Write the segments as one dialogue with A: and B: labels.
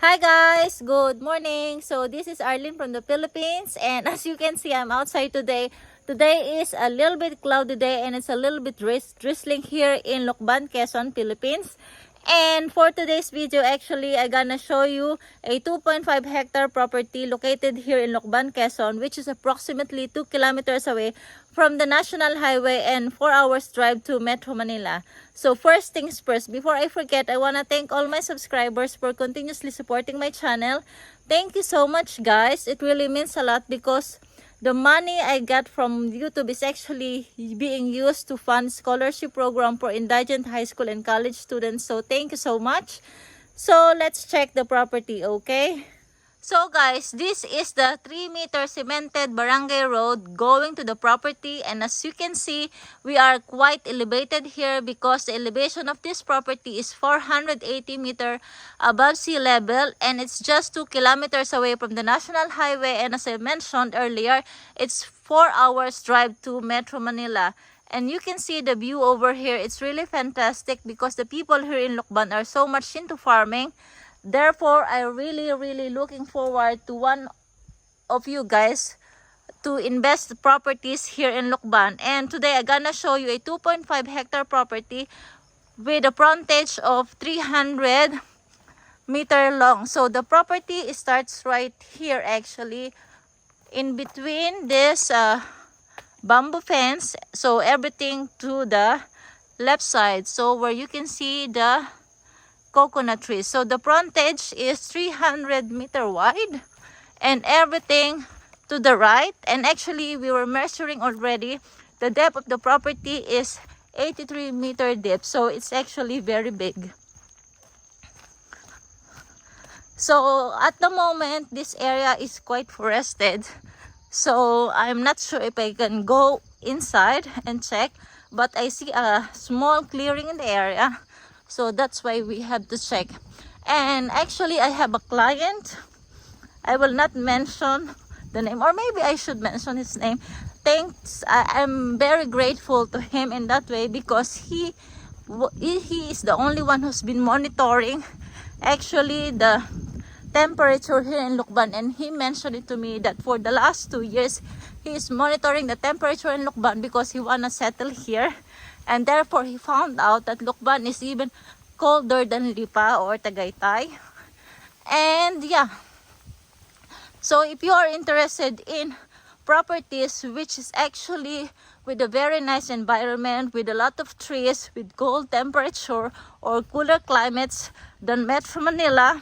A: Hi guys, good morning. So this is Arlene from the Philippines, and as you can see, I'm outside today. Today is a little bit cloudy day and it's a little bit drizzling here in Lucban, Quezon, Philippines. And for today's video, actually, I'm gonna show you a 2.5 hectare property located here in Lucban, Quezon, which is approximately 2 kilometers away from the National Highway and 4 hours drive to Metro Manila. So first things first, before I forget, I wanna thank all my subscribers for continuously supporting my channel. Thank you so much, guys. It really means a lot because the money I got from YouTube is actually being used to fund scholarship program for indigent high school and college students. So thank you so much. So let's check the property, okay? So guys, this is the 3-meter cemented barangay road going to the property, and as you can see, we are quite elevated here because the elevation of this property is 480 meter above sea level, and it's just 2 kilometers away from the National Highway, and as I mentioned earlier, it's 4 hours drive to Metro Manila. And you can see the view over here. It's really fantastic because the people here in Lucban are so much into farming. Therefore, I really looking forward to one of you guys to invest properties here in Lucban. And today I'm gonna show you a 2.5 hectare property with a frontage of 300 meter long. So the property starts right here, actually, in between this bamboo fence. So everything to the left side. So where you can see the coconut trees. So the frontage is 300 meter wide and everything to the right. And actually we were measuring already. The depth of the property is 83 meter deep. So it's actually very big. So at the moment, this area is quite forested. So I'm not sure if I can go inside and check, but I see a small clearing in the area. So that's why we have to check. And actually I have a client. I will not mention the name, or maybe I should mention his name. Thanks, I'm very grateful to him in that way because he is the only one who's been monitoring actually the temperature here in Lucban, and he mentioned it to me that for the last 2 years he is monitoring the temperature in Lucban because he wanna settle here. And therefore, he found out that Lucban is even colder than Lipa or Tagaytay. And yeah, so if you are interested in properties which is actually with a very nice environment, with a lot of trees, with cold temperature or cooler climates than Metro Manila,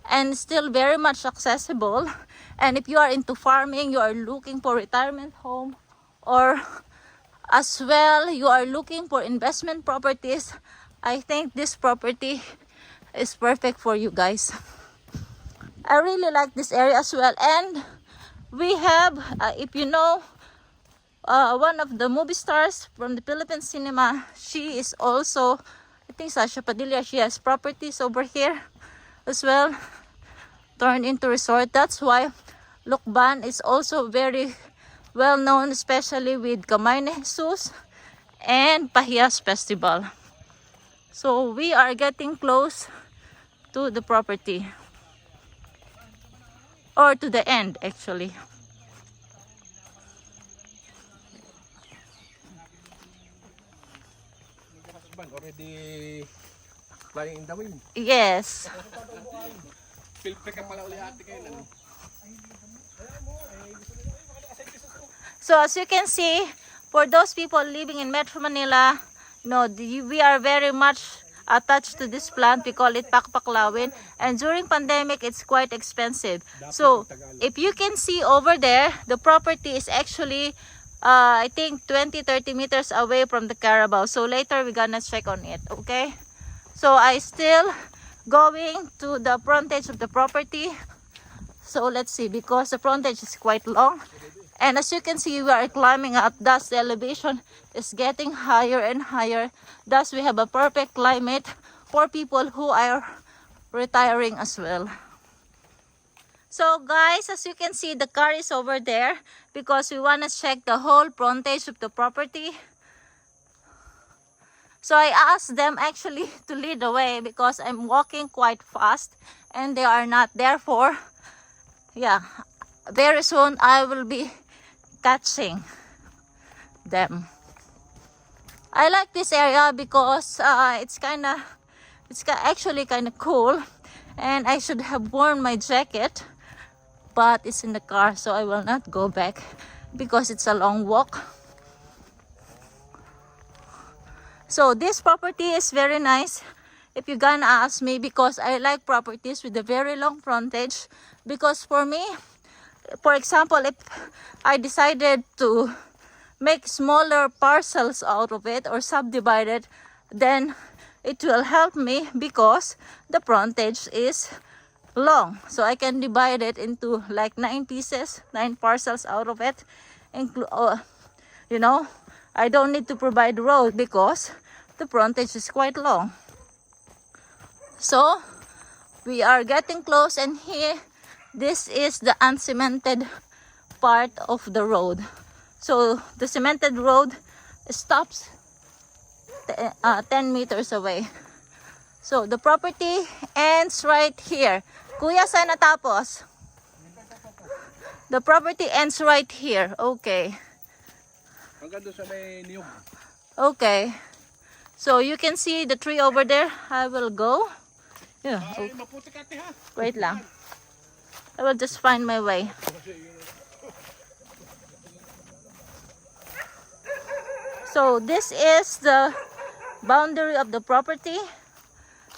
A: and still very much accessible, and if you are into farming, you are looking for retirement home, or as well you are looking for investment properties, I think this property is perfect for you guys. I really like this area as well. And we have, if you know, one of the movie stars from the Philippine cinema, she is also, I think, Sasha Padilla. She has properties over here as well, turned into resort. That's why Lucban is also very well known, especially with Kamay ni Jesus and Pahiyas Festival. So we are getting close to the property, or to the end actually.
B: Already flying in the wind.
A: Yes. So as you can see, for those people living in Metro Manila, we are very much attached to this plant. We call it pakpaklawin, and during pandemic it's quite expensive. So if you can see over there, the property is actually I think 20-30 meters away from the Carabao. So later we're gonna check on it, okay? So I still going to the frontage of the property. So let's see, because the frontage is quite long. And as you can see, we are climbing up. Thus, the elevation is getting higher and higher. Thus, we have a perfect climate for people who are retiring as well. So guys, as you can see, the car is over there because we want to check the whole frontage of the property. So I asked them actually to lead the way because I'm walking quite fast and they are not. Therefore, yeah, very soon I will be catching them. I like this area because it's actually kind of cool, and I should have worn my jacket, but it's in the car, so I will not go back because it's a long walk. So this property is very nice if you're gonna ask me, because I like properties with a very long frontage. Because for me, for example, if I decided to make smaller parcels out of it or subdivide it, then it will help me because the frontage is long. So I can divide it into like 9 pieces, 9 parcels out of it. You know, I don't need to provide road because the frontage is quite long. So we are getting close, and here, this is the uncemented part of the road. So the cemented road stops 10 meters away. So the property ends right here. Kuya, saan natapos? The property ends right here. Okay.
B: Hanggang doon sa may niyog.
A: Okay. So you can see the tree over there. I will go. Yeah.
B: Ay, maputi ka, ha?
A: Wait lang. I will just find my way. So this is the boundary of the property.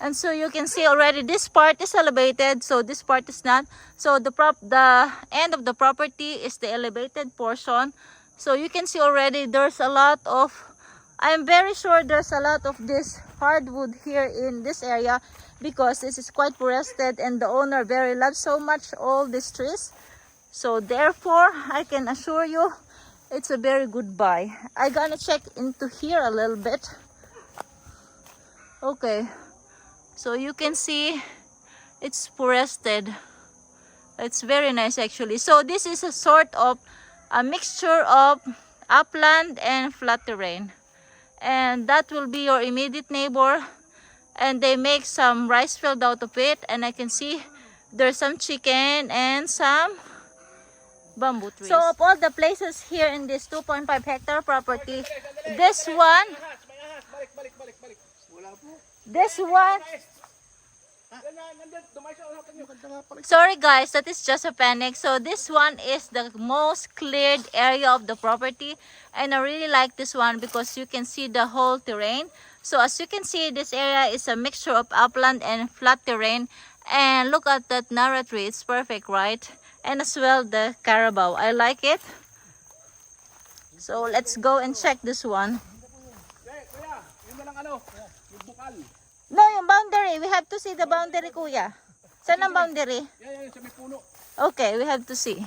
A: And so you can see already this part is elevated, so this part is not. So the end of the property is the elevated portion. So you can see already there's a lot of, I'm very sure there's a lot of this hardwood here in this area because this is quite forested and the owner very loves so much all these trees. So therefore, I can assure you it's a very good buy. I'm gonna check into here a little bit. Okay. So you can see it's forested. It's very nice actually. So this is a sort of a mixture of upland and flat terrain. And that will be your immediate neighbor. And they make some rice field out of it. And I can see there's some chicken and some bamboo trees. So of all the places here in this 2.5 hectare property, this one, sorry guys, that is just a panic. So this one is the most cleared area of the property, and I really like this one because you can see the whole terrain. So as you can see, this area is a mixture of upland and flat terrain, and look at that narrow tree, it's perfect, right? And as well the carabao, I like it. So let's go and check this one. No, yung boundary. We have to see the boundary, kuya. Saan ang boundary?
B: Yan, sa may puno.
A: Okay, we have to see.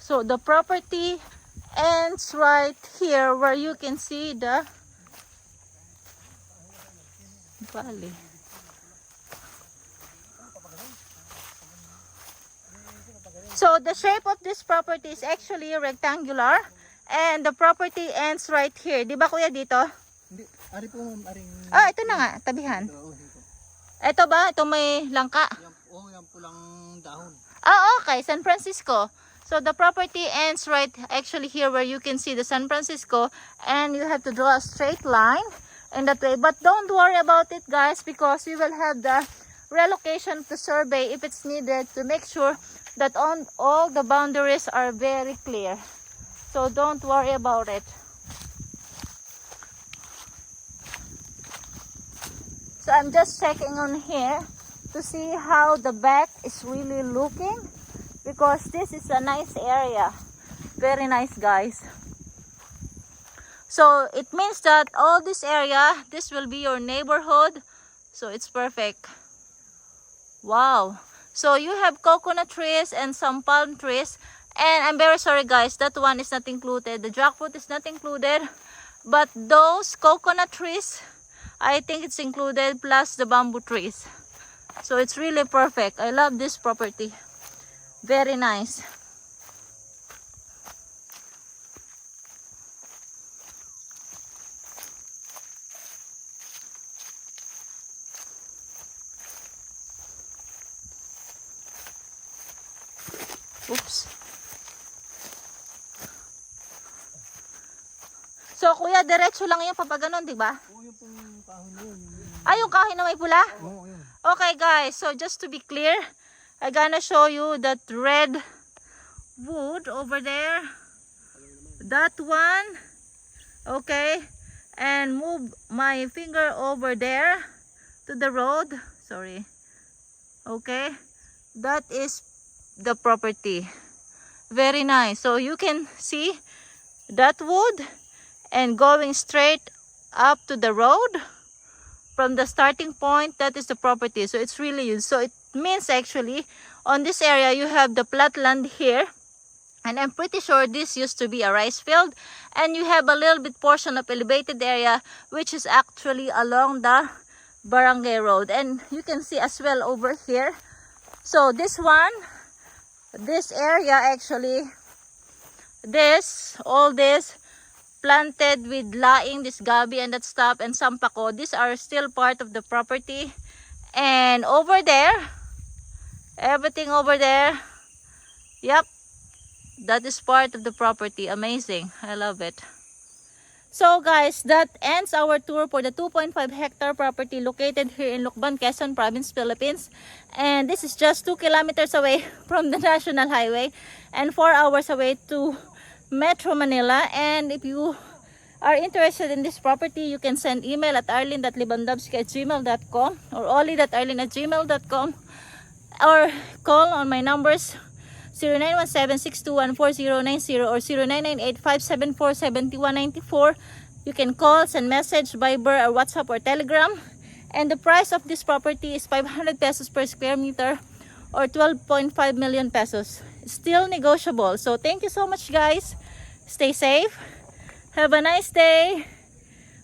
A: So the property ends right here where you can see the valley. So the shape of this property is actually rectangular, and the property ends right here. Di ba kuya dito?
B: Hindi, ari po ma'am, aring...
A: Ah, ito na nga, tabihan. Ito ba? Ito may langka?
B: Yan pulang dahon.
A: Ah, okay, San Francisco. So the property ends right actually here where you can see the San Francisco, and you have to draw a straight line in that way. But don't worry about it guys, because we will have the relocation to survey if it's needed to make sure that all the boundaries are very clear. So don't worry about it. So I'm just checking on here to see how the back is really looking, because this is a nice area. Very nice guys. So it means that all this area, this will be your neighborhood. So it's perfect. Wow. So you have coconut trees and some palm trees. And I'm very sorry guys, that one is not included. The jackfruit is not included. But those coconut trees, I think it's included, plus the bamboo trees. So it's really perfect. I love this property. Very nice. Oops. So kuya, diretso lang yung papaganon, di ba?
B: Oo, yung pong kahoy na yun.
A: Ay, yung kahoy na may pula?
B: Oo, yun.
A: Okay guys, so just to be clear, I'm gonna show you that red wood over there. That one. Okay. And move my finger over there to the road. Sorry. Okay. That is the property. Very nice. So you can see that wood and going straight up to the road. From the starting point, that is the property. So it's really used. So it means actually on this area you have the flat land here, and I'm pretty sure this used to be a rice field, and you have a little bit portion of elevated area which is actually along the barangay road. And you can see as well over here. So this one, this area actually, all this planted with laing, this gabi and that stuff, and sampako, these are still part of the property. And over there, everything over there, yep, that is part of the property. Amazing. I love it. So guys, that ends our tour for the 2.5 hectare property located here in Lucban, Quezon Province, Philippines. And this is just 2 kilometers away from the National Highway and 4 hours away to Metro Manila. And if you are interested in this property, you can send email at arlene.lewandowski@gmail.com or oli.arlene@gmail.com, or call on my numbers 0917-621-4090 or 0998-574-7194. You can call, send message, Viber or WhatsApp or Telegram. And the price of this property is 500 pesos per square meter or 12.5 million pesos. Still negotiable. So thank you so much guys. Stay safe. Have a nice day.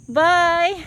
A: Bye.